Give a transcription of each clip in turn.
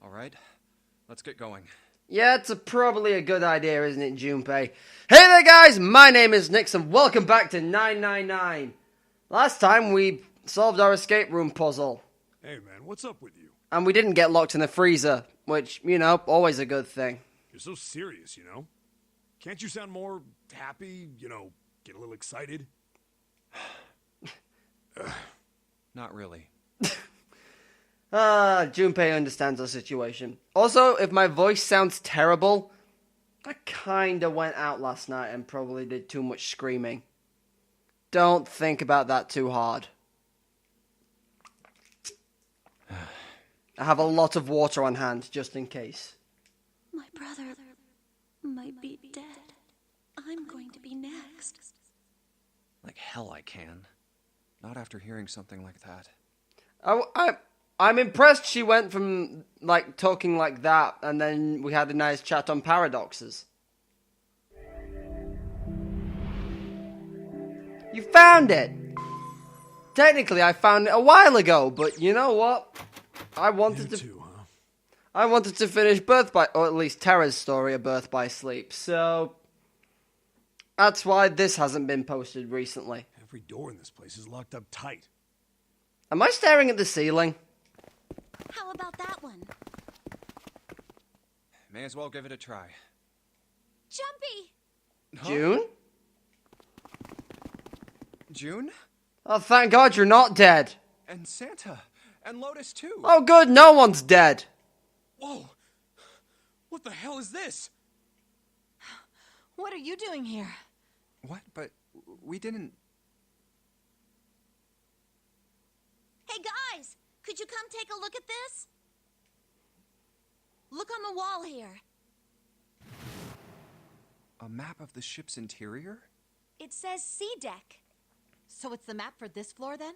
All right, let's get going. Yeah, it's probably a good idea, isn't it, Junpei? Hey there, guys! My name is Nix, and welcome back to 999. Last time, we solved our escape room puzzle. Hey, man, what's up with you? And we didn't get locked in the freezer, which, you know, always a good thing. You're so serious, you know? Can't you sound more happy, get a little excited? Not really. Junpei understands our situation. Also, if my voice sounds terrible, I kinda went out last night and probably did too much screaming. Don't think about that too hard. I have a lot of water on hand, just in case. My brother might be dead. I'm going to be next. Like hell I can. Not after hearing something like that. I'm impressed she went from, talking like that, and then we had a nice chat on paradoxes. You found it! Technically, I found it a while ago, but you know what? I wanted to finish Birth by, or at least Tara's story of Birth by Sleep, so that's why this hasn't been posted recently. Every door in this place is locked up tight. Am I staring at the ceiling? How about that one? May as well give it a try. Jumpy! Huh? June? June? Oh, thank God you're not dead. And Santa. And Lotus too. Oh, good, no one's dead. Whoa! What the hell is this? What are you doing here? What? But we didn't... Hey guys, could you come take a look at this? Look on the wall here. A map of the ship's interior? It says C deck. So it's the map for this floor then?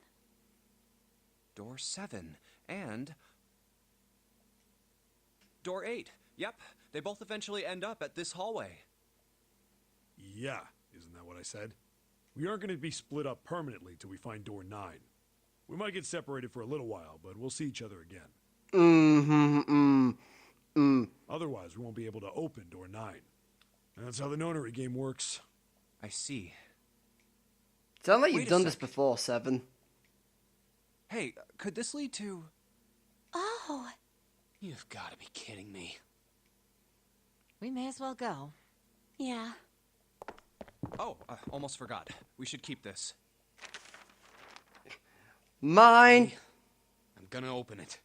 Door 7. And... Door 8. Yep, they both eventually end up at this hallway. Yeah, isn't that what I said? We aren't going to be split up permanently till we find door 9. We might get separated for a little while, but we'll see each other again. Otherwise, we won't be able to open door 9. And that's how the nonary game works. I see. Sounds like Wait you've a done this sec. before, Seven. Hey, could this lead to... Oh. You've got to be kidding me. We may as well go. Yeah. Oh, almost forgot. We should keep this. Mine. I'm gonna open it.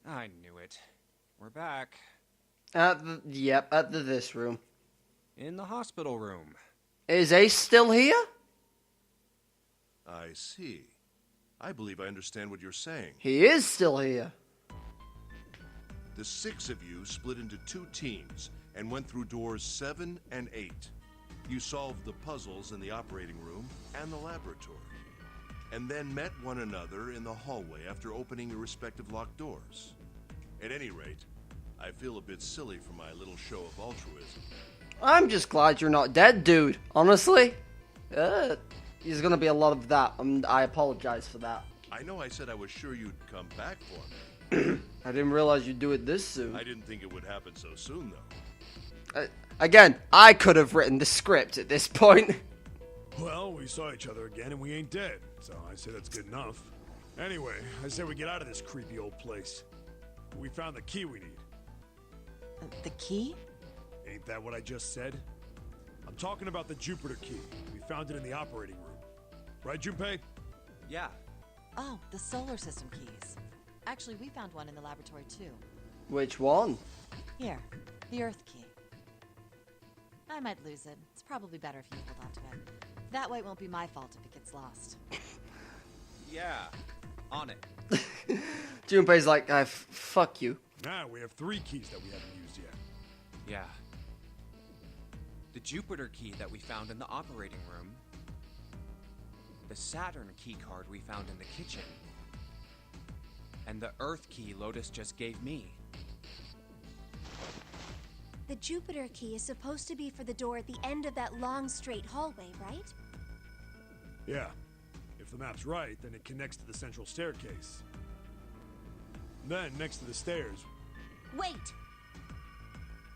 I knew it. We're back. At the this room. In the hospital room. Is Ace still here? I see. I believe I understand what you're saying. He is still here. The 6 of you split into 2 teams and went through doors 7 and 8. You solved the puzzles in the operating room and the laboratory, and then met one another in the hallway after opening your respective locked doors. At any rate, I feel a bit silly for my little show of altruism. I'm just glad you're not dead, dude. Honestly. There's gonna be a lot of that, and I apologize for that. I know I said I was sure you'd come back for me. I didn't realize you'd do it this soon. I didn't think it would happen so soon, though. Again, I could have written the script at this point. Well, we saw each other again and we ain't dead, so I say that's good enough. Anyway, I say we get out of this creepy old place. We found the key we need. The key? Ain't that what I just said? I'm talking about the Jupiter key. We found it in the operating room. Right, Junpei? Yeah. Oh, the solar system keys. Actually, we found one in the laboratory too. Which one? Here, the Earth key. I might lose it. It's probably better if you hold on to it. That way it won't be my fault if it gets lost. Yeah. On it. Junpei's like, fuck you. Now we have 3 keys that we haven't used yet. Yeah. The Jupiter key that we found in the operating room. The Saturn key card we found in the kitchen. And the Earth key Lotus just gave me. The Jupiter key is supposed to be for the door at the end of that long, straight hallway, right? Yeah. If the map's right, then it connects to the central staircase. Then, next to the stairs, Wait!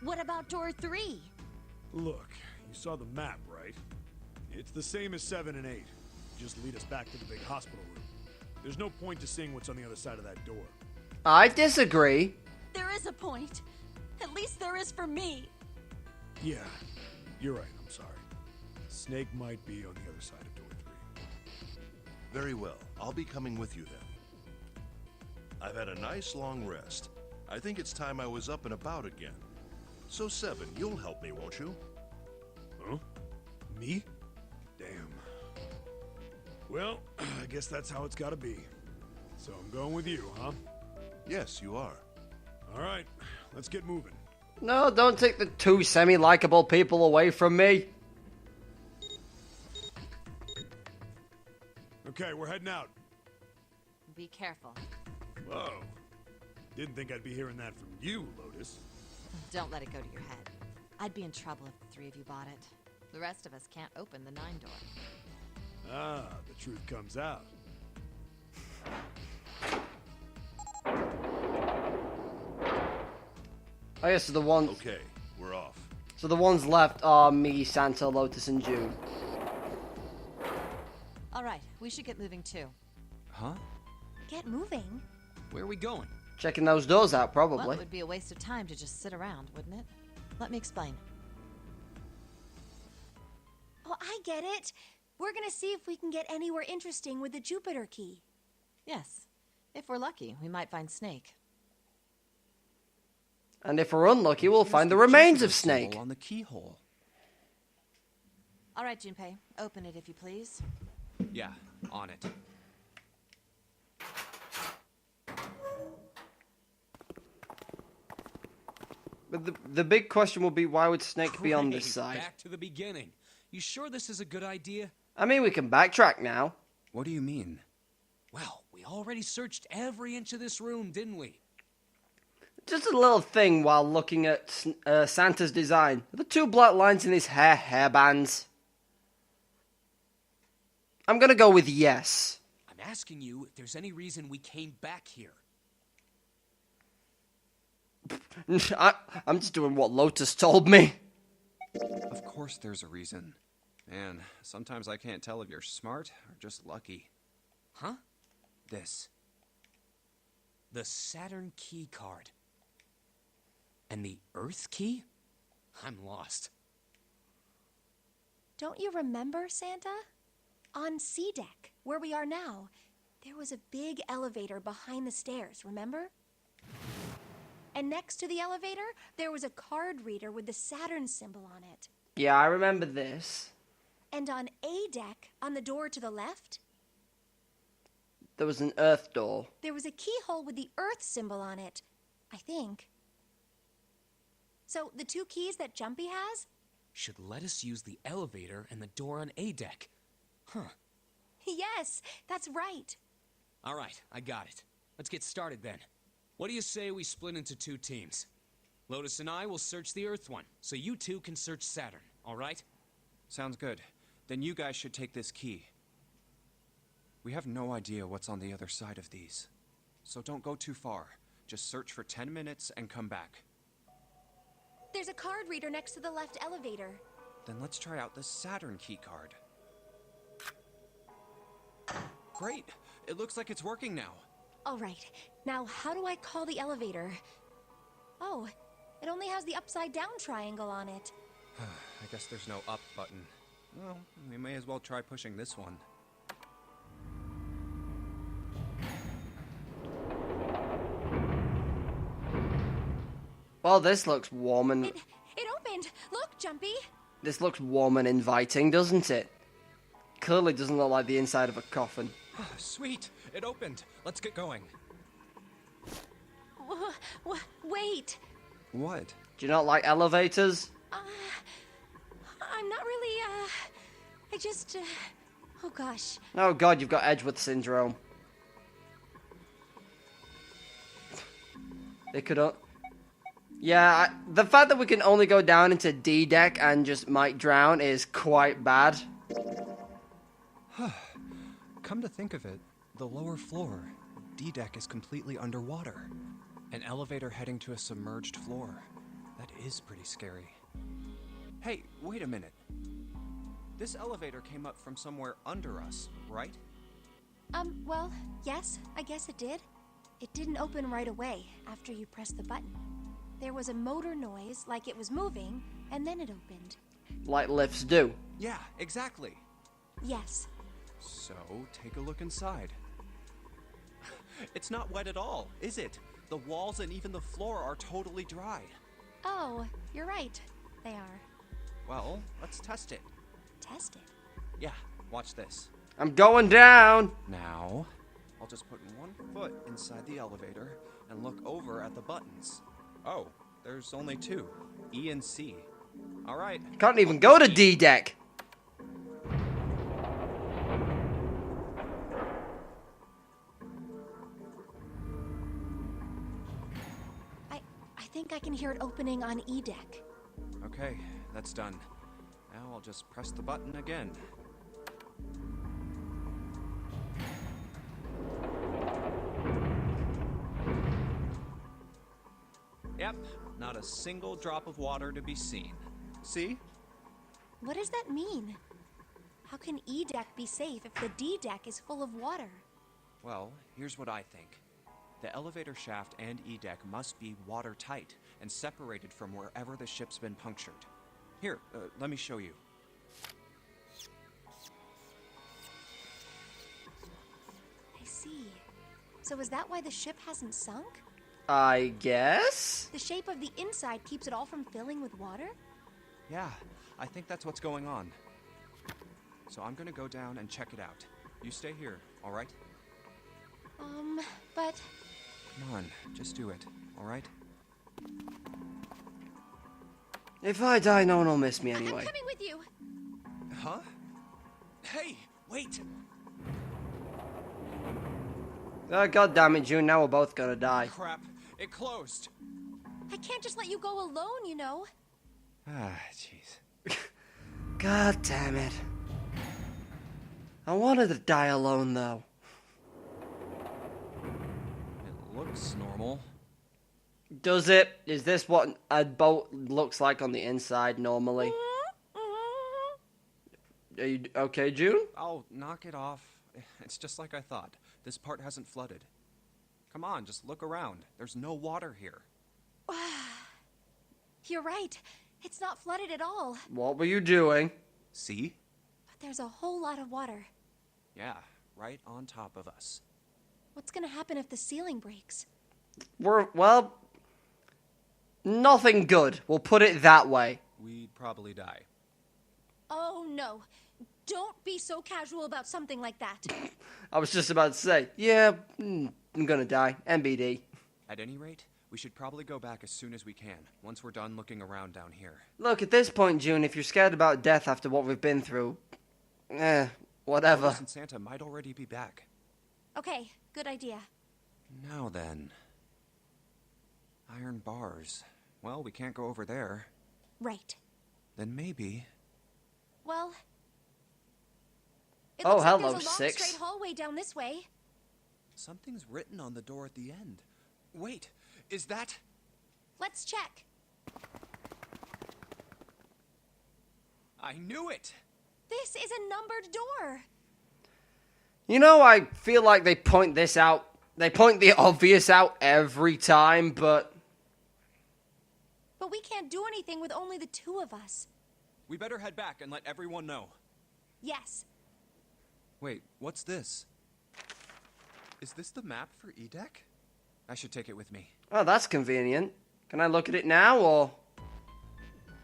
What about door 3? look, you saw the map, right? It's the same as 7 and 8. Just lead us back to the big hospital room. There's no point to seeing what's on the other side of that door. I disagree. There is a point. At least there is for me. Yeah, you're right, I'm sorry. Snake might be on the other side of door 3. Very well. I'll be coming with you then. I've had a nice long rest. I think it's time I was up and about again. So 7, you'll help me, won't you? Huh? Me? Damn. Well, I guess that's how it's gotta be. So I'm going with you, huh? Yes, you are. All right, let's get moving. No, don't take the 2 semi-likable people away from me. Okay, we're heading out. Be careful. Whoa. Didn't think I'd be hearing that from you, Lotus. Don't let it go to your head. I'd be in trouble if the 3 of you bought it. The rest of us can't open the 9 door. Ah, the truth comes out. Oh yeah, so the ones, Okay, we're off. so the ones left are me, Santa, Lotus, and June. All right, we should get moving too. Huh? Get moving. Where are we going? Checking those doors out, Well, probably. it would be a waste of time to just sit around, wouldn't it? Let me explain. Oh, I get it. We're gonna see if we can get anywhere interesting with the Jupiter key. Yes. If we're lucky, we might find Snake. And if we're unlucky, we'll Here's find the the remains Jupiter of Snake. symbol on the keyhole. All right, Junpei, open it if you please. Yeah, on it. But the big question will be, why would Snake be on this Great, side? Back to the beginning. You sure this is a good idea? I mean, we can backtrack now. What do you mean? Well, we already searched every inch of this room, didn't we? Just a little thing while looking at Santa's design. The 2 black lines in his hairbands. I'm gonna go with yes. I'm asking you if there's any reason we came back here. I'm just doing what Lotus told me. Of course there's a reason. Man, sometimes I can't tell if you're smart or just lucky. Huh? This. The Saturn key card. And the Earth key? I'm lost. Don't you remember, Santa? On C deck, where we are now, there was a big elevator behind the stairs, remember? And next to the elevator, there was a card reader with the Saturn symbol on it. Yeah, I remember this. And on A deck, on the door to the left, There was an Earth door. there was a keyhole with the Earth symbol on it, I think. So the 2 keys that Jumpy has? Should let us use the elevator and the door on A deck. Huh. Yes, that's right. All right, I got it. Let's get started then. What do you say we split into 2 teams? Lotus and I will search the Earth one, so you 2 can search Saturn, all right? Sounds good. Then you guys should take this key. We have no idea what's on the other side of these. So don't go too far. Just search for 10 minutes and come back. There's a card reader next to the left elevator. Then let's try out the Saturn key card. Great! It looks like it's working now. All right, now how do I call the elevator? Oh, it only has the upside down triangle on it. I guess there's no up button. Well, we may as well try pushing this one. Well, this looks warm and It opened! Look, Jumpy! this looks warm and inviting, doesn't it? Clearly doesn't look like the inside of a coffin. Sweet! It opened! Let's get going. Wait! What? Do you not like elevators? I'm not really, I just, oh gosh. Oh god, you've got Edgeworth syndrome. They could. Yeah, the fact that we can only go down into D deck and just might drown is quite bad. Come to think of it, the lower floor, D deck, is completely underwater. An elevator heading to a submerged floor. That is pretty scary. Hey, wait a minute. This elevator came up from somewhere under us, right? Well, yes, I guess it did. It didn't open right away after you pressed the button. There was a motor noise, like it was moving, and then it opened. Like lifts do. Yeah, exactly. Yes. So, take a look inside. It's not wet at all, is it? The walls and even the floor are totally dry. Oh, you're right. They are. Well, let's test it. Test it. Yeah, watch this. I'm going down. Now, I'll just put one foot inside the elevator and look over at the buttons. Oh, there's only two, E and C. All right. Can't even go to D deck. I think I can hear it opening on E deck. Okay, that's done. Now I'll just press the button again. Yep, not a single drop of water to be seen. See? What does that mean? How can E deck be safe if the D deck is full of water? Well, here's what I think. The elevator shaft and E deck must be watertight and separated from wherever the ship's been punctured. Here, let me show you. I see. So is that why the ship hasn't sunk? I guess? The shape of the inside keeps it all from filling with water? Yeah, I think that's what's going on. So I'm gonna go down and check it out. You stay here, all right? But... Come on, just do it, all right? If I die, no one will miss me I'm anyway. coming with you! Huh? Hey, wait! God damn it, June, now we're both gonna die. Crap, it closed. I can't just let you go alone, you know. Ah, jeez. God damn it. I wanted to die alone, though. It looks normal. Does it? Is this what a boat looks like on the inside normally? Are you okay, June? Oh, knock it off. It's just like I thought. This part hasn't flooded. Come on, just look around. There's no water here. You're right. It's not flooded at all. What were you doing? See? But there's a whole lot of water. Yeah, right on top of us. What's gonna happen if the ceiling breaks? Well, nothing good. We'll put it that way. We'd probably die. Oh no. Don't be so casual about something like that. I was just about to say, yeah, I'm gonna die. MBD. At any rate, we should probably go back as soon as we can, once we're done looking around down here. Look, at this point, June, if you're scared about death after what we've been through, whatever. Lotus and Santa might already be back. Okay, good idea. Now then. Iron bars. Well, we can't go over there. Right. Then maybe... Well... It Oh, looks hello, like there's a long, 6. straight hallway down this way. Something's written on the door at the end. Wait, is that... Let's check. I knew it! This is a numbered door. You know, I feel like they point this out. They point the obvious out every time, but... But we can't do anything with only the two of us. We better head back and let everyone know. Yes. Wait, what's this? Is this the map for E-Deck? I should take it with me. Oh, that's convenient. Can I look at it now, or...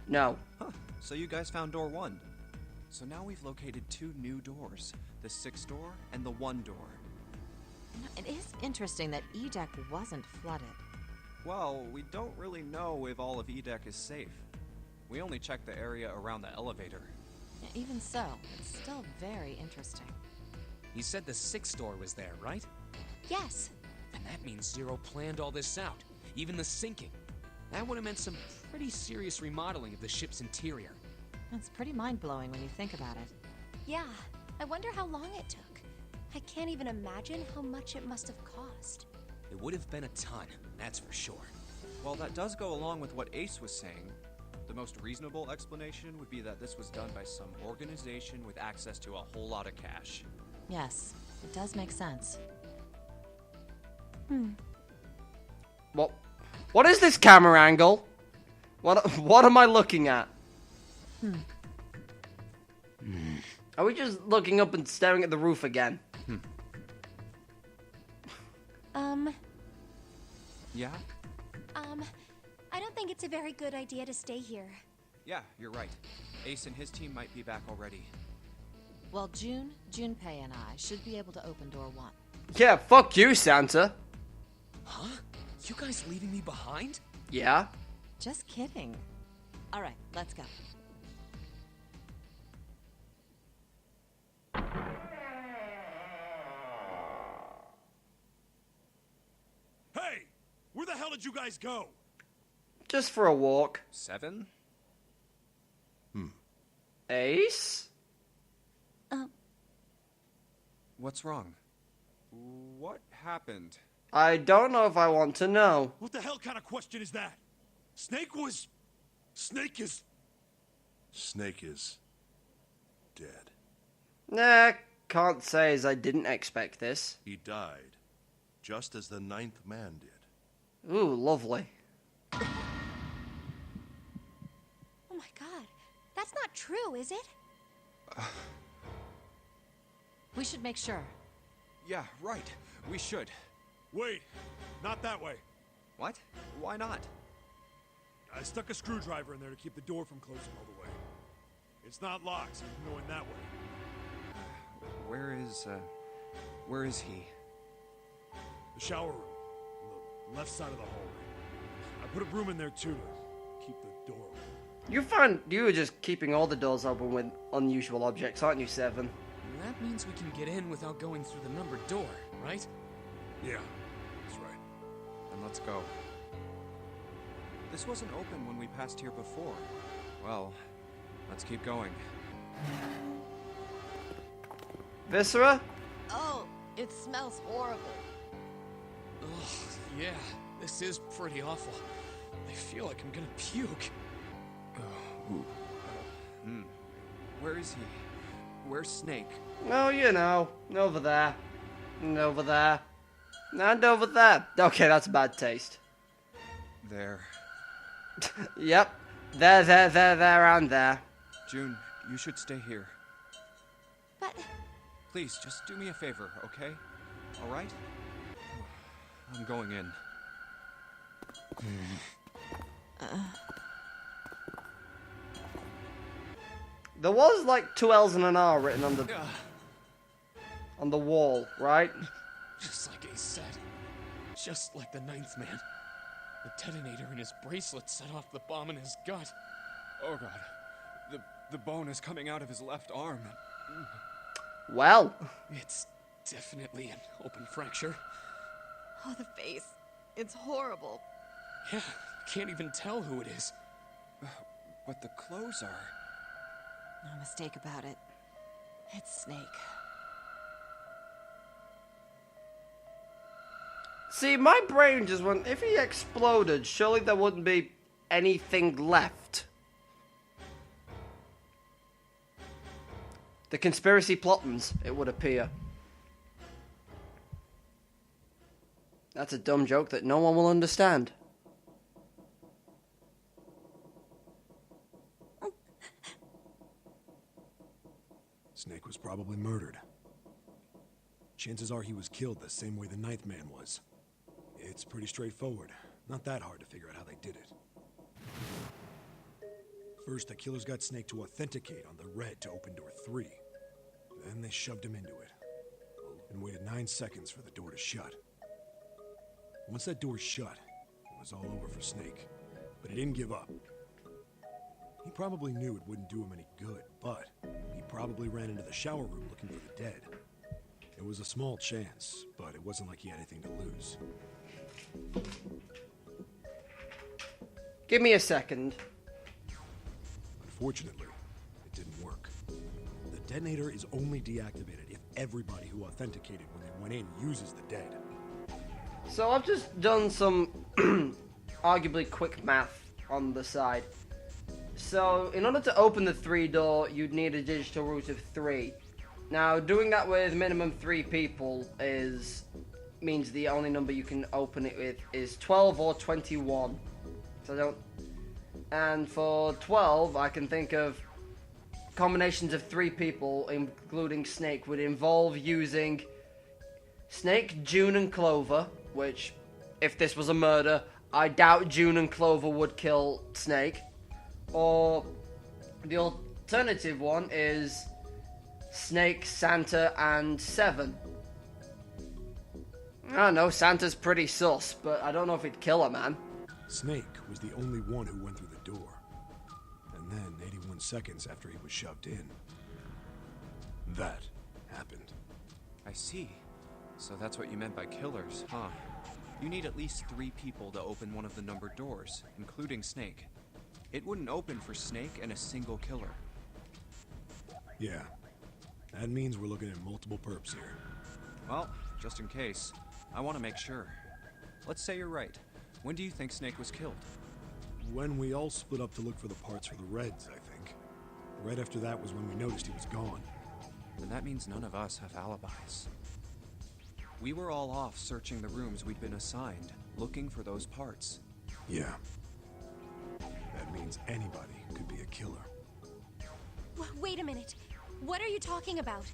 No. Huh, so you guys found door 1. So now we've located 2 new doors. The 6th door and the 1 door. It is interesting that E-Deck wasn't flooded. Well, we don't really know if all of E-Deck is safe. We only checked the area around the elevator. Even so, it's still very interesting. You said the 6th door was there, right? Yes. And that means Zero planned all this out, even the sinking. That would have meant some pretty serious remodeling of the ship's interior. It's pretty mind-blowing when you think about it. Yeah. I wonder how long it took. I can't even imagine how much it must have cost. It would have been a ton, that's for sure. Well, that does go along with what Ace was saying. The most reasonable explanation would be that this was done by some organization with access to a whole lot of cash. Yes, it does make sense. What is this camera angle? What am I looking at? Are we just looking up and staring at the roof again? Yeah? I don't think it's a very good idea to stay here. Yeah, you're right. Ace and his team might be back already. Well, Junpei and I should be able to open door 1. Yeah, fuck you, Santa. Huh? You guys leaving me behind? Yeah? Just kidding. All right, let's go. Hey! Where the hell did you guys go? Just for a walk. 7? Ace? What's wrong? What happened? I don't know if I want to know. What the hell kind of question is that? Snake is... Snake is dead. Nah, can't say as I didn't expect this. He died, just as the 9th man did. Ooh, lovely. Oh my god. That's not true, is it? We should make sure. Yeah, right. We should. Wait, not that way. What? Why not? I stuck a screwdriver in there to keep the door from closing all the way. It's not locked, so you can go in that way. Where is he? The shower room, on the left side of the hallway. I put a broom in there too to keep the door open. You find you were just keeping all the doors open with unusual objects, aren't you, Seven? That means we can get in without going through the numbered door, right? Yeah, that's right. Then let's go. This wasn't open when we passed here before. Well, let's keep going. Viscera? Oh, it smells horrible. Ugh, yeah, this is pretty awful. I feel like I'm gonna puke. Where is he? Where's Snake? Oh, you know, over there. And over there. And over there. Okay, that's bad taste. There. Yep. There, and there. June, you should stay here. But Please, just do me a favor, okay? All right? I'm going in. There was like 2 L's and an R written on the wall, right? Just like Ace said. Just like the 9th man. The detonator in his bracelet set off the bomb in his gut. Oh god. The bone is coming out of his left arm. Well, It's definitely an open fracture. Oh, the face. It's horrible. Yeah, can't even tell who it is. But the clothes are... No mistake about it. It's Snake. see, my brain just went, if he exploded, surely there wouldn't be anything left. The conspiracy plottings, it would appear. That's a dumb joke that no one will understand. Snake was probably murdered. Chances are he was killed the same way the 9th man was. It's pretty straightforward. Not that hard to figure out how they did it. First, the killers got Snake to authenticate on the red to open door 3. Then they shoved him into it. And waited 9 seconds for the door to shut. Once that door shut, it was all over for Snake. But he didn't give up. He probably knew it wouldn't do him any good, but he probably ran into the shower room looking for the dead. It was a small chance, but it wasn't like he had anything to lose. Give me a second. Unfortunately, it didn't work. The Detonator is only deactivated if everybody who authenticated when they went in uses the dead. So I've just done some arguably quick math on the side. So in order to open the 3 door, you'd need a digital root of 3. Now doing that with minimum 3 people means the only number you can open it with is 12 or 21. And for 12, I can think of combinations of 3 people, including Snake, would involve using Snake, June, and Clover, which, if this was a murder, I doubt June and Clover would kill Snake. Or the alternative one is Snake, Santa, and 7. I don't know, Santa's pretty sus, but I don't know if he'd kill a man. Snake was the only one who went through the door. And then, 81 seconds after he was shoved in, that happened. I see. So that's what you meant by killers, huh? You need at least 3 people to open one of the numbered doors, including Snake. It wouldn't open for Snake and a single killer. Yeah. That means we're looking at multiple perps here. Well, just in case, I want to make sure. Let's say you're right. When do you think Snake was killed? When we all split up to look for the parts for the Reds, I think. Right after that was when we noticed he was gone. Then that means none of us have alibis. We were all off searching the rooms we'd been assigned, looking for those parts. Yeah. That means anybody could be a killer. Wait a minute. What are you talking about?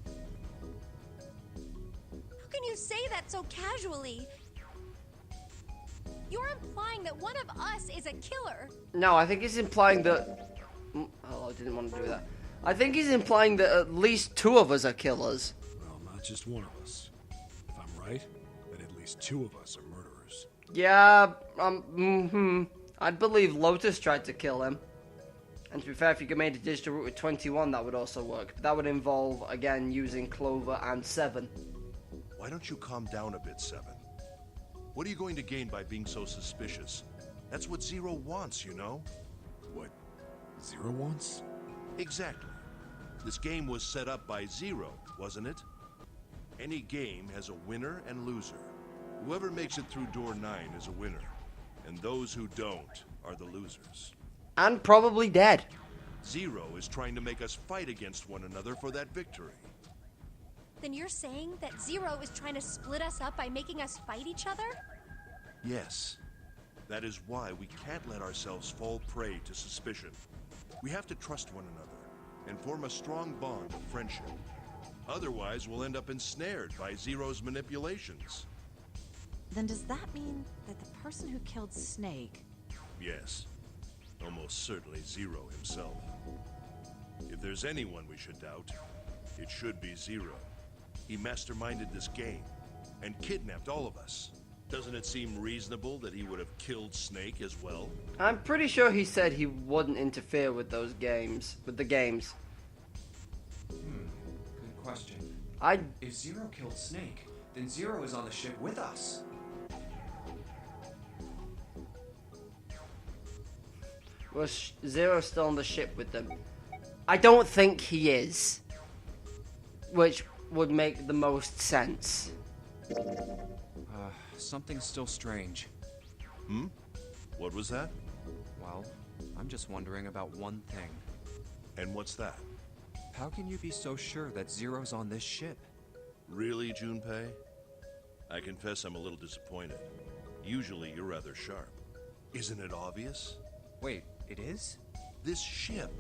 How can you say that so casually? You're implying that one of us is a killer. No, I think he's implying that... Oh, I didn't want to do that. I think he's implying that at least 2 of us are killers. Well, not just one of us. If I'm right, then at least 2 of us are murderers. Yeah, I'd believe Lotus tried to kill him. And to be fair, if you could make a digital route with 21, that would also work. But that would involve, again, using Clover and 7. Why don't you calm down a bit, 7? What are you going to gain by being so suspicious? That's what Zero wants, you know? What Zero wants? Exactly. This game was set up by Zero, wasn't it? Any game has a winner and loser. Whoever makes it through door 9 is a winner, and those who don't are the losers. And probably dead. Zero is trying to make us fight against one another for that victory. Then you're saying that Zero is trying to split us up by making us fight each other? Yes. That is why we can't let ourselves fall prey to suspicion. We have to trust one another and form a strong bond of friendship. Otherwise, we'll end up ensnared by Zero's manipulations. Then does that mean that the person who killed Snake... Yes. Almost certainly Zero himself. If there's anyone we should doubt, it should be Zero. He masterminded this game and kidnapped all of us. Doesn't it seem reasonable that he would have killed Snake as well? I'm pretty sure he said he wouldn't interfere with the games. Good question. If Zero killed Snake, then Zero is on the ship with us. Was Zero still on the ship with them? I don't think he is. Which would make the most sense. Something's still strange. What was that? Well, I'm just wondering about one thing. And what's that? How can you be so sure that Zero's on this ship? Really, Junpei? I confess I'm a little disappointed. Usually you're rather sharp. Isn't it obvious? Wait, it is? This ship.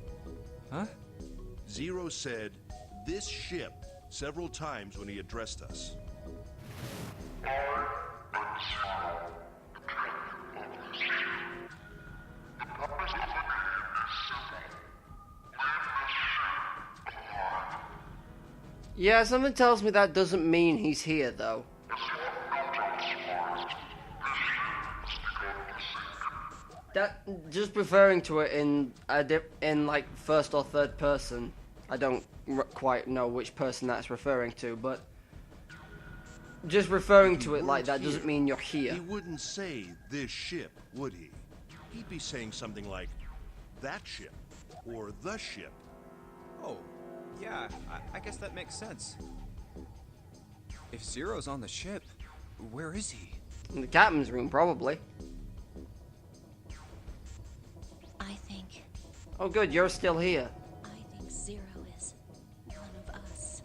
Huh? Zero said, "this ship," several times when he addressed us. Yeah, something tells me that doesn't mean he's here, though. That just referring to it in like first or third person. I don't quite know which person that's referring to, but just referring to it like that doesn't mean you're here. He wouldn't say this ship, would he? He'd be saying something like that ship or the ship. Oh, Yeah, I guess that makes sense. If Zero's on the ship, where is he? In the captain's room, probably. I think. Oh, good, you're still here. I think Zero is one of us.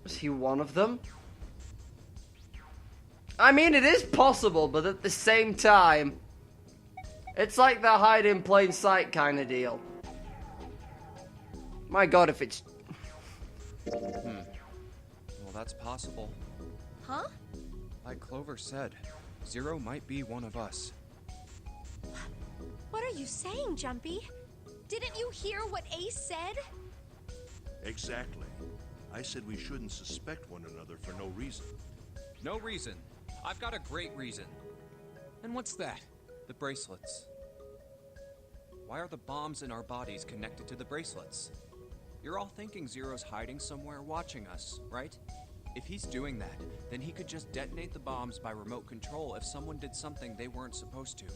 Is he one of them? I mean, it is possible, but at the same time, it's like the hide in plain sight kind of deal. My god, if it's... Well, that's possible. Huh? Like Clover said, Zero might be one of us. What are you saying, Jumpy? Didn't you hear what Ace said? Exactly. I said we shouldn't suspect one another for no reason. No reason. I've got a great reason. And what's that? The bracelets. Why are the bombs in our bodies connected to the bracelets? You're all thinking Zero's hiding somewhere watching us, right? If he's doing that, then he could just detonate the bombs by remote control if someone did something they weren't supposed to.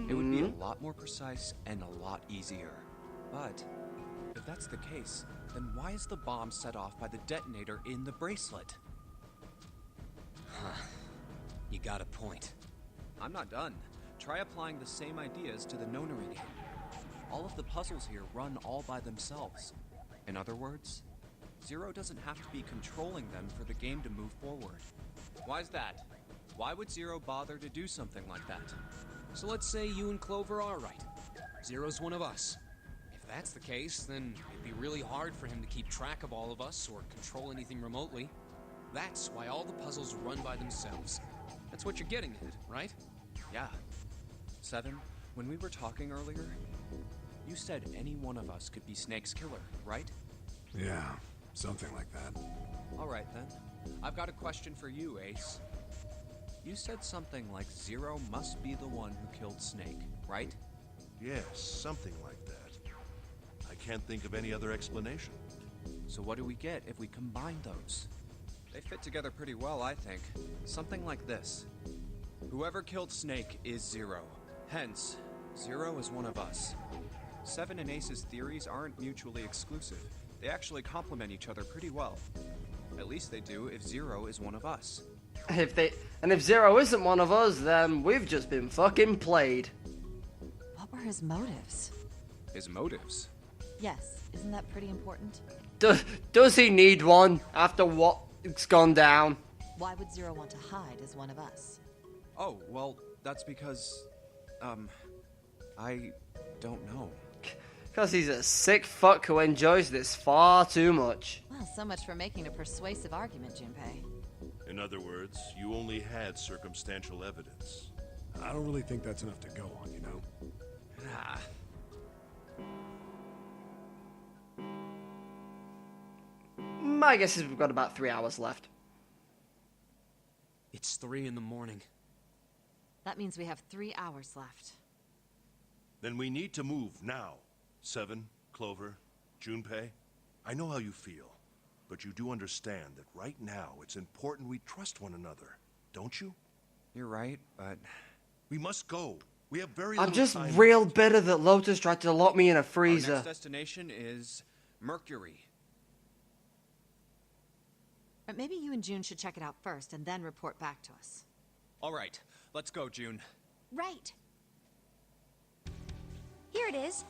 It would be a lot more precise and a lot easier. But if that's the case, then why is the bomb set off by the detonator in the bracelet? You got a point. I'm not done. Try applying the same ideas to the Nonary game. All of the puzzles here run all by themselves. In other words, Zero doesn't have to be controlling them for the game to move forward. Why's that? Why would Zero bother to do something like that? So let's say you and Clover are right. Zero's one of us. If that's the case, then it'd be really hard for him to keep track of all of us or control anything remotely. That's why all the puzzles run by themselves. That's what you're getting at, right? Yeah. 7, when we were talking earlier, you said any one of us could be Snake's killer, right? Yeah, something like that. Alright then. I've got a question for you, Ace. You said something like Zero must be the one who killed Snake, right? Yes, something like that. I can't think of any other explanation. So what do we get if we combine those? They fit together pretty well, I think. Something like this. Whoever killed Snake is Zero. Hence, Zero is one of us. 7 and Ace's theories aren't mutually exclusive. They actually complement each other pretty well. At least they do if Zero is one of us. If Zero isn't one of us, then we've just been fucking played. What were his motives? His motives? Yes, isn't that pretty important? Does he need one after what's gone down? Why would Zero want to hide as one of us? Oh, well, that's because, I don't know. Because he's a sick fuck who enjoys this far too much. Well, so much for making a persuasive argument, Junpei. In other words, you only had circumstantial evidence. I don't really think that's enough to go on, you know? Ah. My guess is we've got about 3 hours left. It's 3 in the morning. That means we have 3 hours left. Then we need to move now. 7, Clover, Junpei, I know how you feel, but you do understand that right now it's important we trust one another, don't you? You're right, but... We must go. We have very I'm little just time real left. bitter that Lotus tried to lock me in a Our freezer. next destination is Mercury. But maybe you and June should check it out first and then report back to us. All right, let's go, June. Right. Here it is.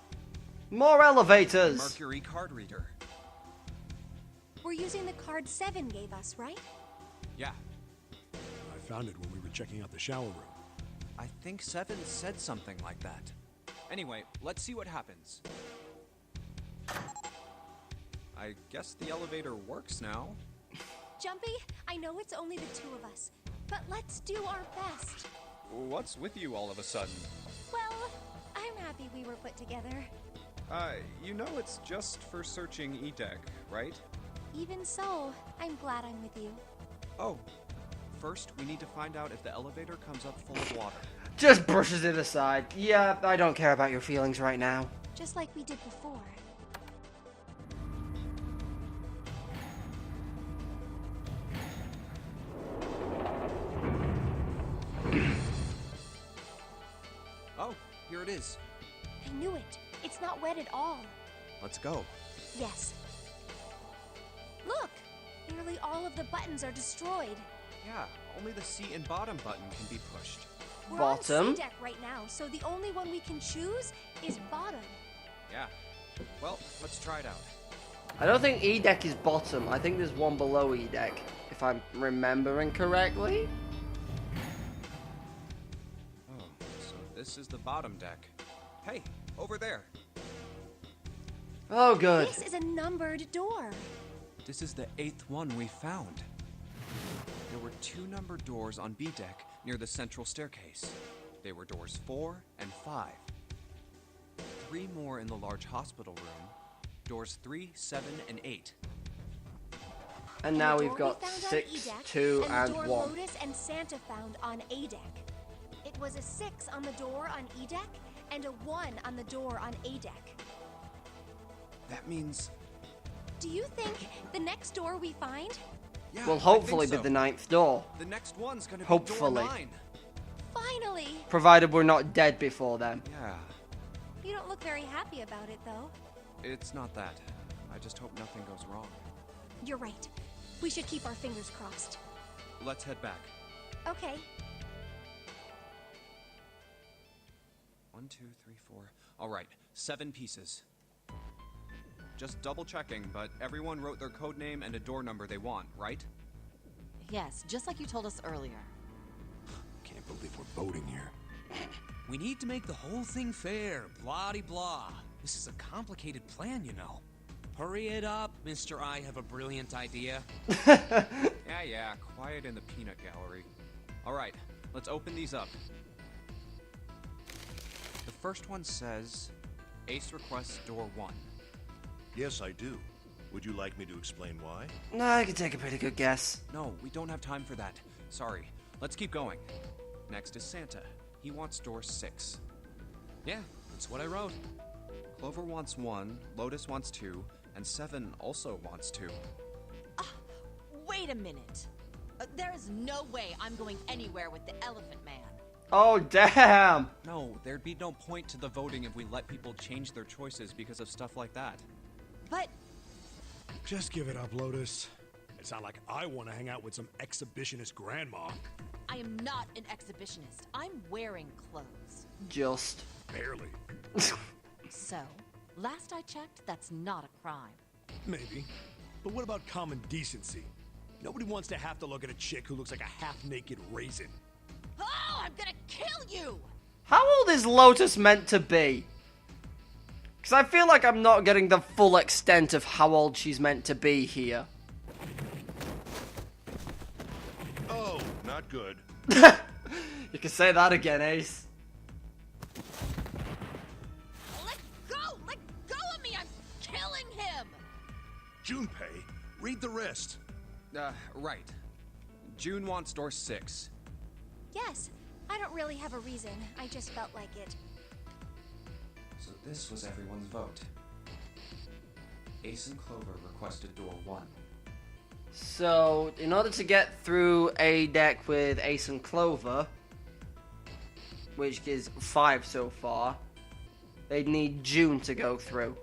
More elevators! Mercury card reader. We're using the card 7 gave us, right? Yeah, I found it when we were checking out the shower room. I think 7 said something like that. Anyway, let's see what happens. I guess the elevator works now. Jumpy, I know it's only the 2 of us, but let's do our best. What's with you all of a sudden? Well, I'm happy we were put together. You know it's just for searching E-Deck, right? Even so, I'm glad I'm with you. Oh, first we need to find out if the elevator comes up full of water. Just brushes it aside. Yeah, I don't care about your feelings right now. Just like we did before. here it is. I knew it. It's not wet at all. Let's go. Yes. Look! Nearly all of the buttons are destroyed. Yeah, only the seat and bottom button can be pushed. We're Bottom? on C deck right now, so the only one we can choose is bottom. Yeah. Well, let's try it out. I don't think E deck is bottom. I think there's one below E deck, if I'm remembering correctly. Oh, so this is the bottom deck. Hey, over there. Oh, good. This is a numbered door. This is the 8th one we found. There were 2 numbered doors on B deck near the central staircase. They were doors 4 and 5. 3 more in the large hospital room. Doors 3, 7, and 8. And now the we've door got we found on 6, E deck, 2, and and the door 1. Lotus and Santa found on A deck. It was a 6 on the door on E deck and a 1 on the door on A deck. That means... Do you think the next door we find? Yeah, Will I hopefully think be so. the 9th door. The next one's gonna be Hopefully. door 9. Finally! Provided we're not dead before then. Yeah, You don't look very happy about it, though. it's not that. I just hope nothing goes wrong. You're right. We should keep our fingers crossed. Let's head back. Okay. 1, 2, 3, 4. All right, 7 pieces. Just double checking, but everyone wrote their code name and a door number they want, right? Yes, just like you told us earlier. Can't believe we're voting here. We need to make the whole thing fair, blah-de-blah. This is a complicated plan, you know. Hurry it up, Mr. I have a brilliant idea. Yeah, quiet in the peanut gallery. All right, let's open these up. The first one says, Ace requests door 1. Yes, I do. Would you like me to explain why? No, I can take a pretty good guess. No, we don't have time for that. Sorry. Let's keep going. Next is Santa. He wants door 6. Yeah, that's what I wrote. Clover wants 1, Lotus wants 2, and 7 also wants 2. Wait a minute. There is no way I'm going anywhere with the Elephant Man. Oh, damn! No, there'd be no point to the voting if we let people change their choices because of stuff like that. But Just give it up, Lotus. It's not like I want to hang out with some exhibitionist grandma. I am not an exhibitionist. I'm wearing clothes. Just. Barely. So, last I checked, that's not a crime. Maybe. But what about common decency? Nobody wants to have to look at a chick who looks like a half-naked raisin. Oh, I'm gonna kill you! How old is Lotus meant to be? Because I feel like I'm not getting the full extent of how old she's meant to be here. Oh, not good. You can say that again, Ace. Let go! Let go of me! I'm killing him! Junpei, read the rest. Right. June wants door 6. Yes. I don't really have a reason. I just felt like it. So this was everyone's vote. Ace and Clover requested door 1. So, in order to get through a deck with Ace and Clover, which is 5 so far, they'd need June to go through.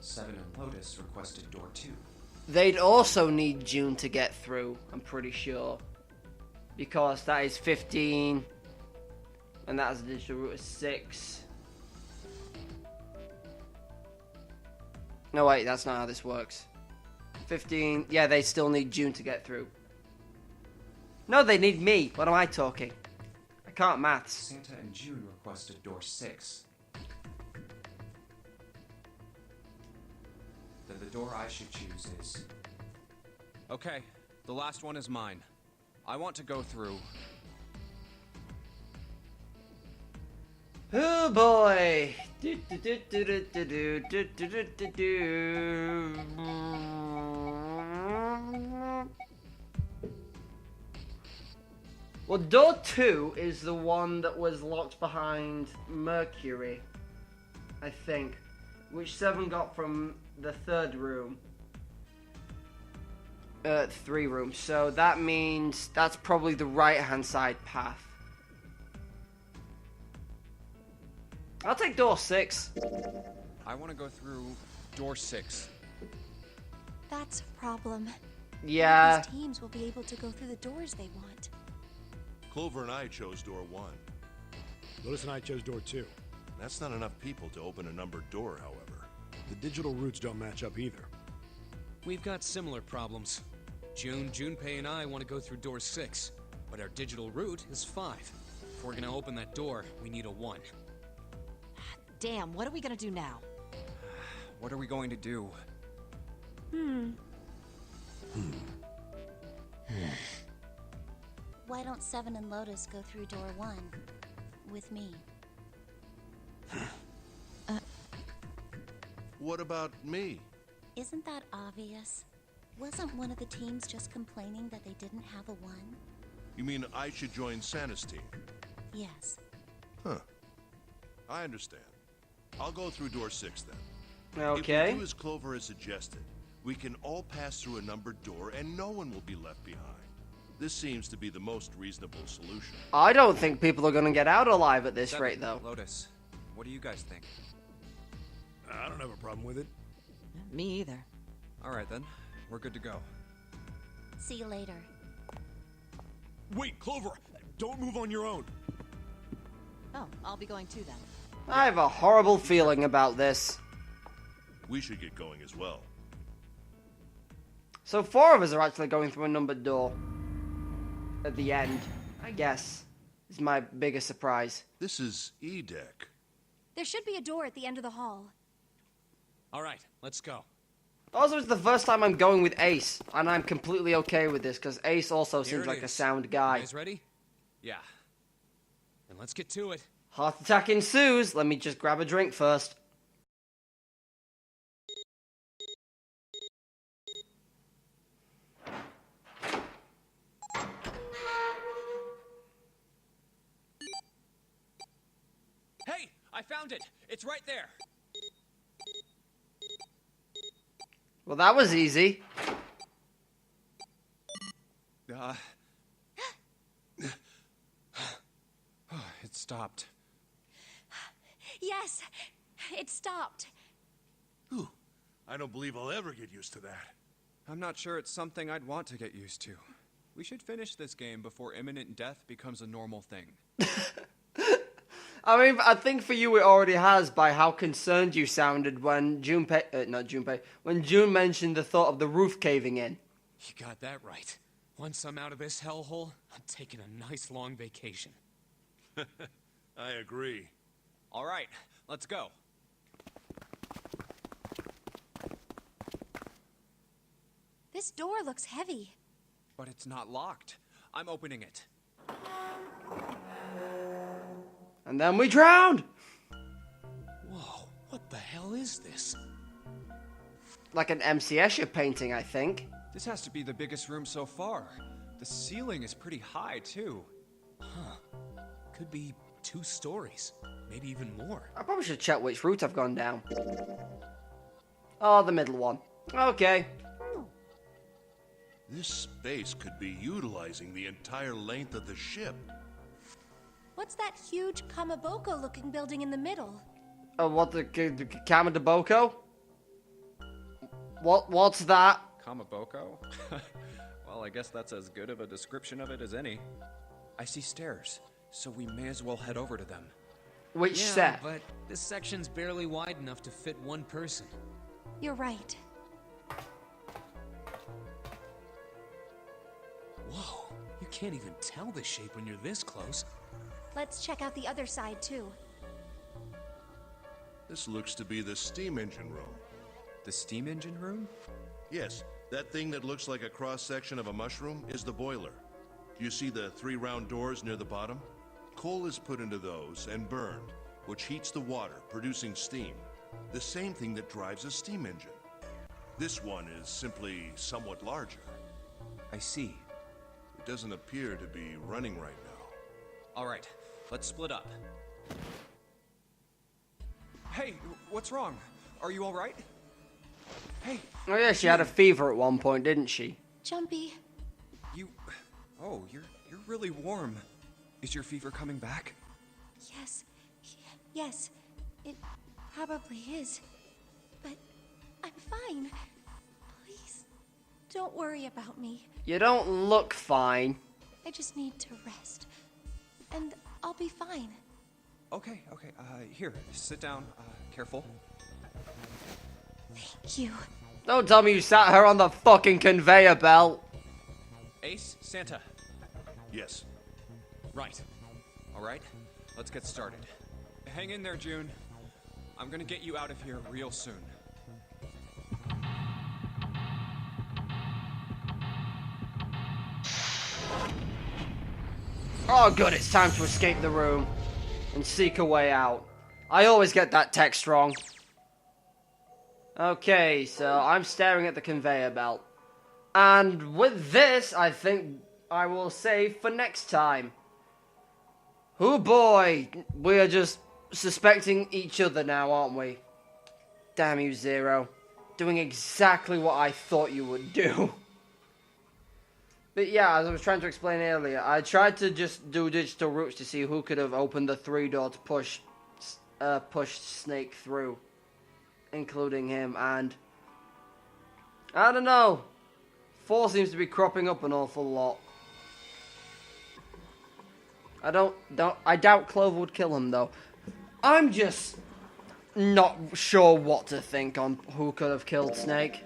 7 and Lotus requested door 2. They'd also need June to get through, I'm pretty sure. Because that is 15, and that is a digital root of 6. No, wait, that's not how this works. 15, yeah, they still need June to get through. No, they need me. What am I talking? I can't maths. Santa and June requested door 6. Then the door I should choose is... Okay, the last one is mine. I want to go through... Oh boy. Well, door 2 is the one that was locked behind Mercury, I think, which 7 got from the 3rd room. 3 rooms, so that means that's probably the right hand side path. I'll take door 6. I want to go through door 6. That's a problem. Yeah. These teams will be able to go through the doors they want. Clover and I chose door 1. Lotus and I chose door 2. That's not enough people to open a numbered door, however. The digital routes don't match up either. We've got similar problems. Junpei and I want to go through door 6, but our digital route is 5. If we're gonna open that door, we need a 1. Damn, what are we gonna do now? What are we going to do? Why don't Seven and Lotus go through door 1 with me? What about me? Isn't that obvious? Wasn't one of the teams just complaining that they didn't have a 1? You mean I should join Santa's team? Yes. Huh. I understand. I'll go through door 6 then. Okay. If we do as Clover has suggested, we can all pass through a numbered door and no one will be left behind. This seems to be the most reasonable solution. I don't think people are going to get out alive at this Seven, rate, though. Lotus, what do you guys think? I don't have a problem with it. Me either. All right then, we're good to go. See you later. Wait, Clover! Don't move on your own! Oh, I'll be going too then. I have a horrible feeling about this. We should get going as well. So 4 of us are actually going through a numbered door. At the end, I guess. Is my biggest surprise. This is E-Deck. There should be a door at the end of the hall. All right, let's go. Also, it's the first time I'm going with Ace, and I'm completely okay with this, because Ace also Here seems it like a is. sound guy. You guys ready? Yeah. Then let's get to it. Heart attack ensues. Let me just grab a drink first. Hey, I found it. It's right there. Well, that was easy. It stopped. Yes, it stopped. Whew. I don't believe I'll ever get used to that. I'm not sure it's something I'd want to get used to. We should finish this game before imminent death becomes a normal thing. I mean, I think for you it already has by how concerned you sounded when when June mentioned the thought of the roof caving in. You got that right. Once I'm out of this hellhole, I'm taking a nice long vacation. I agree. All right, let's go. This door looks heavy. But it's not locked. I'm opening it. And then we drowned! Whoa, what the hell is this? Like an MC Escher painting, I think. This has to be the biggest room so far. The ceiling is pretty high, too. Could be 2 stories, maybe even more. I probably should check which route I've gone down. Oh, the middle one. Okay. This space could be utilizing the entire length of the ship. What's that huge Kamaboko-looking building in the middle? What, the Kamadaboko? What's that? Kamaboko? Well, I guess that's as good of a description of it as any. I see stairs, so we may as well head over to them. Which Yeah, set? but this section's barely wide enough to fit 1 person. You're right. Whoa, you can't even tell the shape when you're this close. Let's check out the other side, too. This looks to be the steam engine room. The steam engine room? Yes, that thing that looks like a cross-section of a mushroom is the boiler. Do you see the 3 round doors near the bottom? Coal is put into those and burned, which heats the water, producing steam. The same thing that drives a steam engine. This one is simply somewhat larger. I see. It doesn't appear to be running right now. All right, let's split up. Hey, what's wrong? Are you all right? Hey, Oh yeah, she had a fever at one point, didn't she? Jumpy. you... Oh, you're really warm. Is your fever coming back? Yes. Yes. It probably is. But I'm fine. Please, don't worry about me. You don't look fine. I just need to rest. And I'll be fine. Okay, here, sit down, careful. Thank you. Don't tell me you sat her on the fucking conveyor belt. Ace, Santa. Yes. Right. Alright, let's get started. Hang in there, June. I'm gonna get you out of here real soon. Oh good, it's time to escape the room and seek a way out. I always get that text wrong. Okay, so I'm staring at the conveyor belt. And with this, I think I will save for next time. Oh boy, we are just suspecting each other now, aren't we? Damn you, Zero. Doing exactly what I thought you would do. But yeah, as I was trying to explain earlier, I tried to just do digital roots to see who could have opened the 3-door to push Snake through, including him, and I don't know. 4 seems to be cropping up an awful lot. I doubt Clover would kill him though. I'm just not sure what to think on who could have killed Snake,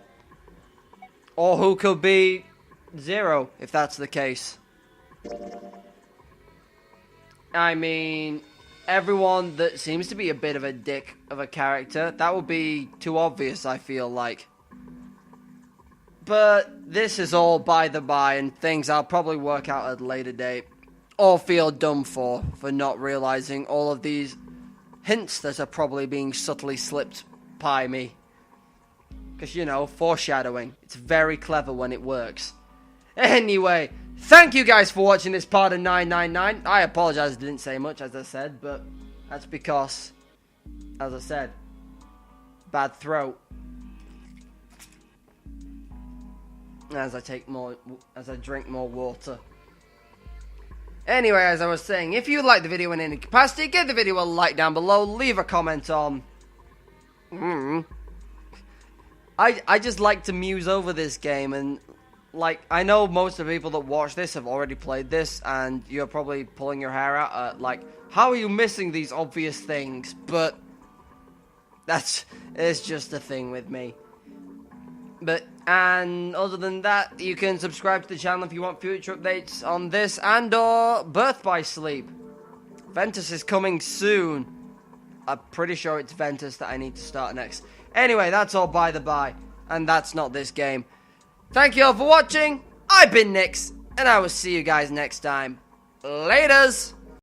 or who could be Zero, if that's the case. I mean, everyone that seems to be a bit of a dick of a character, that would be too obvious, I feel like. But this is all by the by, and things I'll probably work out at a later date. Or feel dumb for not realizing all of these hints that are probably being subtly slipped by me. Because, you know, foreshadowing. It's very clever when it works. Anyway, thank you guys for watching this part of 999. I apologize I didn't say much, as I said, but that's because, as I said, bad throat. As I drink more water. Anyway, as I was saying, if you liked the video in any capacity, give the video a like down below, leave a comment on... I just like to muse over this game, and like, I know most of the people that watch this have already played this, and you're probably pulling your hair out at, like, how are you missing these obvious things? But it's just a thing with me. And other than that, you can subscribe to the channel if you want future updates on this and or Birth by Sleep. Ventus is coming soon. I'm pretty sure it's Ventus that I need to start next. Anyway, that's all by the by, and that's not this game. Thank you all for watching. I've been Nix, and I will see you guys next time. Laters!